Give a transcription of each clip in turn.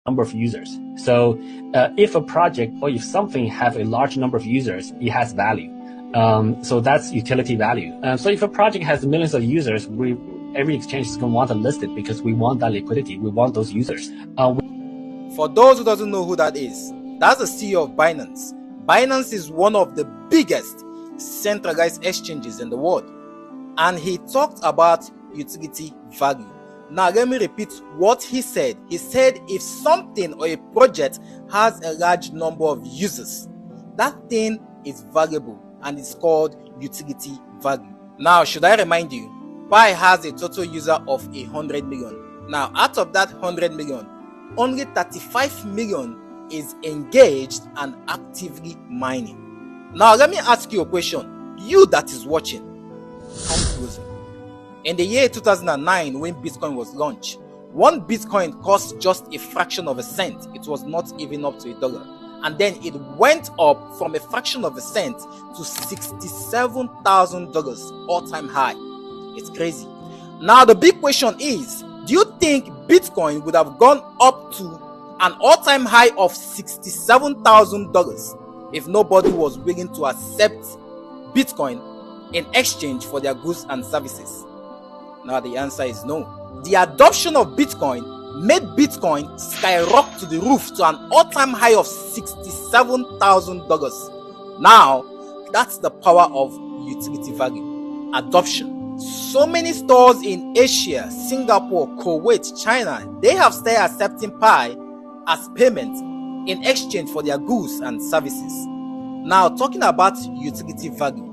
number of users. So if a project or if something have a large number of users, it has value. So that's utility value. So if a project has millions of users, every exchange is going to want to list it because we want that liquidity. We want those users. For those who doesn't know who that is, that's the CEO of Binance. Binance is one of the biggest centralized exchanges in the world. And he talked about utility value. Now, let me repeat what he said. He said if something or a project has a large number of users, that thing is valuable and it's called utility value. Now, should I remind you, Pi has a total user of 100 million. Now, out of that 100 million, only 35 million is engaged and actively mining. Now, let me ask you a question. You that is watching, conclusion. In the year 2009, when Bitcoin was launched, one Bitcoin cost just a fraction of a cent. It was not even up to $1. And then it went up from a fraction of a cent to $67,000 all-time high. It's crazy. Now, the big question is, do you think Bitcoin would have gone up to an all-time high of $67,000 if nobody was willing to accept Bitcoin in exchange for their goods and services? Now the answer is no. The adoption of Bitcoin made Bitcoin skyrocket to the roof to an all-time high of $67,000. Now, that's the power of utility value. Adoption. So many stores in Asia, Singapore, Kuwait, China, they have started accepting Pi as payment in exchange for their goods and services. Now, talking about utility value.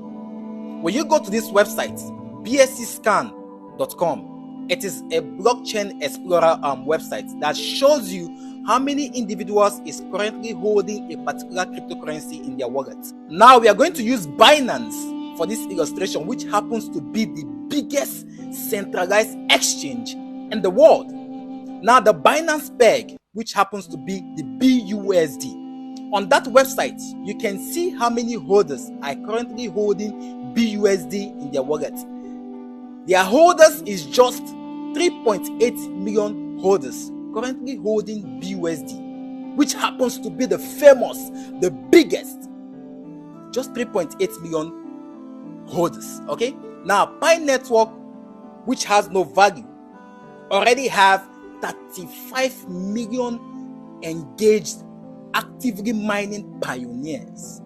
When you go to this website, bscscan.com, it is a blockchain explorer website that shows you how many individuals is currently holding a particular cryptocurrency in their wallet. Now we are going to use Binance for this illustration, which happens to be the biggest centralized exchange in the world. Now the Binance peg, which happens to be the BUSD. On that website, you can see how many holders are currently holding BUSD in their wallet. Their holders is just 3.8 million holders currently holding BUSD, which happens to be the famous, the biggest, just 3.8 million holders. Okay, now Pi Network, which has no value, already have 35 million engaged actively mining pioneers.